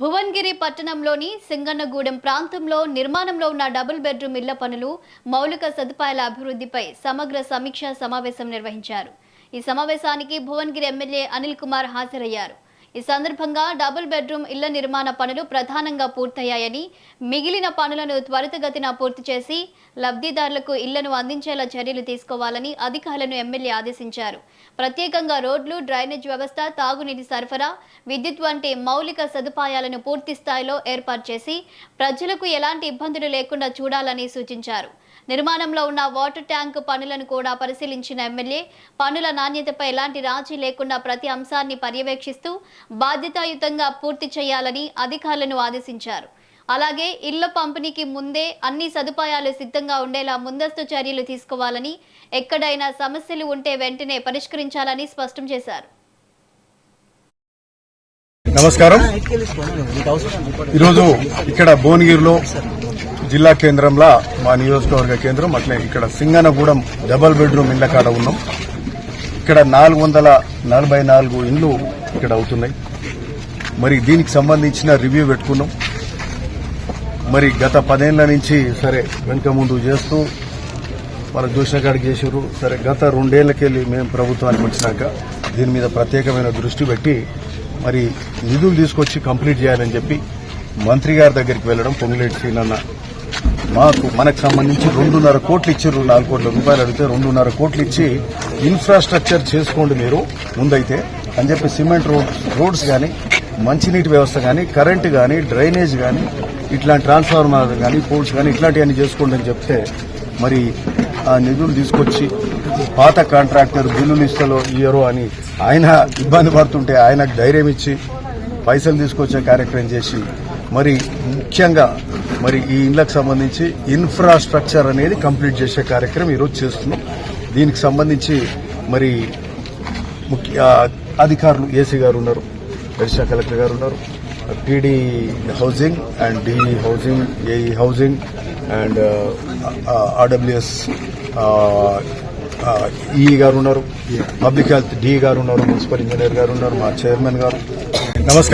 భువనగిరి పట్టణంలోని సింగన్నగూడెం ప్రాంతంలో నిర్మాణంలో ఉన్న డబుల్ బెడ్రూమ్ ఇళ్ల పనులు, మౌలిక సదుపాయాల అభివృద్ధిపై సమగ్ర సమీక్షా సమావేశం నిర్వహించారు. ఈ సమావేశానికి భువనగిరి ఎమ్మెల్యే అనిల్ కుమార్ హాజరయ్యారు. ఈ సందర్భంగా డబుల్ బెడ్రూమ్ ఇళ్ల నిర్మాణ పనులు ప్రధానంగా పూర్తయ్యాయని, మిగిలిన పనులను త్వరితగతిన పూర్తి చేసి లబ్ధిదారులకు ఇళ్లను అందించేలా చర్యలు తీసుకోవాలని అధికారులను ఎమ్మెల్యే ఆదేశించారు. ప్రత్యేకంగా రోడ్లు, డ్రైనేజ్ వ్యవస్థ, తాగునీటి సరఫరా, విద్యుత్ వంటి మౌలిక సదుపాయాలను పూర్తి స్థాయిలో ఏర్పాటు చేసి ప్రజలకు ఎలాంటి ఇబ్బందులు లేకుండా చూడాలని సూచించారు. నిర్మాణంలో ఉన్న వాటర్ ట్యాంక్ పనులను కూడా పరిశీలించిన ఎమ్మెల్యే పనుల నాణ్యతపై ఎలాంటి రాజీ లేకుండా ప్రతి అంశాన్ని పర్యవేక్షిస్తూ బాధ్యతాయుతంగా పూర్తి చేయాలని అధికారులను ఆదేశించారు. అలాగే ఇళ్ల పంపిణీకి ముందే అన్ని సదుపాయాలు సిద్ధంగా ఉండేలా ముందస్తు చర్యలు తీసుకోవాలని, ఎక్కడైనా సమస్యలు ఉంటే వెంటనే పరిష్కరించాలని స్పష్టం చేశారు. నమస్కారం. ఈరోజు ఇక్కడ భువనగిరిలో జిల్లా కేంద్రంలో మా నియోజకవర్గ కేంద్రం అట్లే ఇక్కడ సింగన్నగూడెం డబుల్ బెడ్రూమ్ ఇళ్ల కాడ ఉన్నాం. ఇక్కడ 444 ఇండ్లు ఇక్కడ అవుతున్నాయి. మరి దీనికి సంబంధించిన రివ్యూ పెట్టుకున్నాం. మరి గత 10 ఏళ్ల నుంచి సరే వెనుక ముందు చేస్తూ మనకు చూసిన కాడికి చేసారు. సరే గత 2 ఏళ్లకెళ్ళి మేము ప్రభుత్వానికి వచ్చినాక దీని మీద ప్రత్యేకమైన దృష్టి పెట్టి మరి నిధులు తీసుకొచ్చి కంప్లీట్ చేయాలని చెప్పి మంత్రి గారి దగ్గరికి వెళ్లడం, పొంగులేటి శ్రీనన్న మనకు సంబంధించి 2.5 కోట్లు ఇచ్చారు. 4 కోట్ల రూపాయలు అడిగితే 2.5 కోట్లు ఇచ్చి ఇన్ఫ్రాస్ట్రక్చర్ చేసుకోండి మీరు ముందైతే అని చెప్పి సిమెంట్ రోడ్స్ కానీ, మంచినీటి వ్యవస్థ కానీ, కరెంటు కానీ, డ్రైనేజ్ కానీ, ఇట్లాంటి ట్రాన్స్ఫార్మర్ కానీ, పోల్స్ కానీ ఇట్లాంటివన్నీ చేసుకోండి అని చెప్తే మరి ఆ నిధులు తీసుకొచ్చి పాత కాంట్రాక్టర్ బిల్లులు ఇయ్యరో అని ఆయన ఇబ్బంది పడుతుంటే ఆయనకు ధైర్యం ఇచ్చి పైసలు తీసుకొచ్చే కార్యక్రమం చేసి మరి ముఖ్యంగా మరి ఈ ఇళ్లకు సంబంధించి ఇన్ఫ్రాస్ట్రక్చర్ అనేది కంప్లీట్ చేసే కార్యక్రమం ఈరోజు చేస్తున్నాం. దీనికి సంబంధించి మరి ముఖ్య అధికారులు ఏసీ గారు ఉన్నారు, అడిషనల్ కలెక్టర్ గారు ఉన్నారు, PD housing and DE housing, AE housing and RWS EE గారు ఉన్నారు, పబ్లిక్ హెల్త్ డిఈ గారు ఉన్నారు, మున్సిపల్ ఇంజనీర్ గారు ఉన్నారు, మా చైర్మన్ గారు. నమస్కారం.